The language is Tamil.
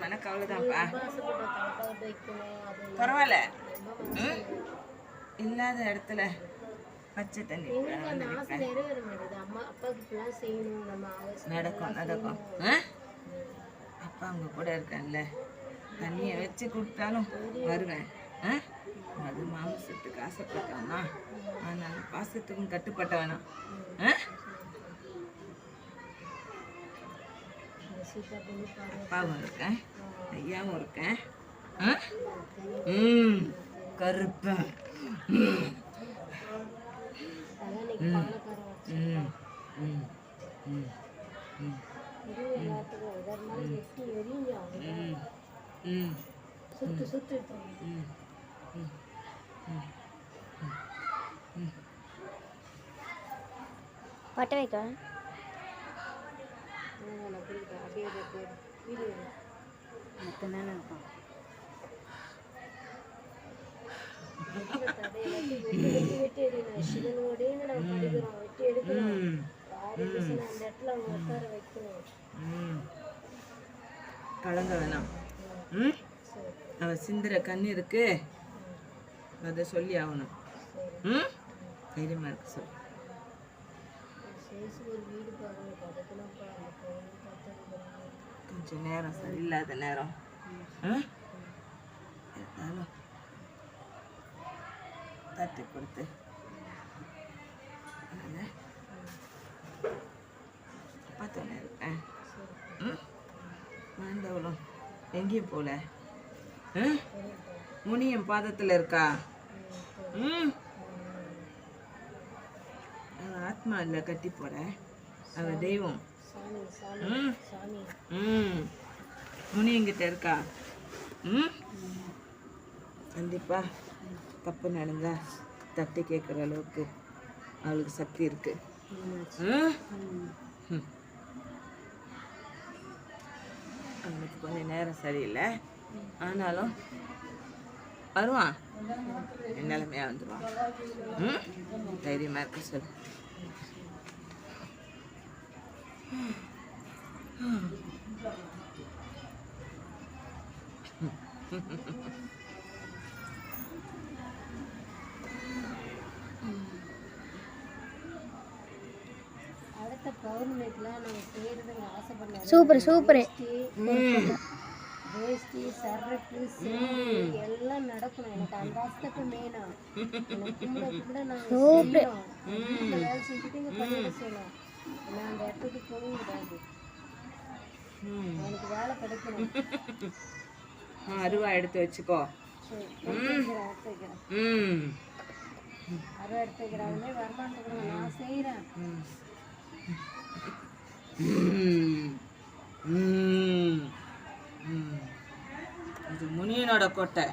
எனக்கு அவ்வளோதான்ப்பா. பரவாயில்ல, இல்லாத இடத்துல பச்சை தண்ணி நடக்கும் நடக்கும். அப்பா அவங்க கூட இருக்கேன்ல, தண்ணியை வச்சு கொடுத்தாலும் வருவேன். அது மாமிசத்துக்கு ஆசைப்பட்டவனா, அதனால பாசத்துக்கும் கட்டுப்பட்டவனா. அப்பாவும் இருக்கேன், ஐயாவும் இருக்கேன். கருப்பேன். பட்ட வைக்க கலங்க வேணாம். அவ சிந்துற கண்ணீருக்கு அதை சொல்லி ஆகணும். தைரியமா இருக்கு சொல்லு. கொஞ்சம் நேரம் சரியில்லாத நேரம் இருந்தாலும் தட்டி கொடுத்து பார்த்தோன்னே இருக்கேன். வாழ்ந்தவளும் எங்கேயும் போல. முனியும் பாதத்தில் இருக்கா. அவ ஆத்மா இல்லை, கட்டி போற அவ தெய்வம். முனி எங்கிட்ட இருக்கா. கண்டிப்பா தப்பு நடந்தா தட்டி கேட்குற அளவுக்கு அவளுக்கு சக்தி இருக்கு. அவனுக்கு கொஞ்சம் நேரம் சரியில்லை, ஆனாலும் வருவான். நிலைமையா வந்துடுவான். தைரியமா இருக்க சொல்லு. Super super. வேஷ்டி சரக்கு எல்லாம் நடக்கணும். எனக்கு அந்த ஆசைக்கு மெயினா கூட நாங்கள் வேலை செஞ்சுட்டு இங்கே பண்ணிட்டு செய்யணும். நான் அந்த இடத்துக்கு போக கூடாது. எனக்கு வேலை கிடைக்கணும். அருவா எடுத்து வச்சுக்கோ. அருவா எடுத்து வைக்கிறாங்க, வரமாட்டேங்கிறாங்க. நான் செய்கிறேன். இது முனியனோட கோட்டை.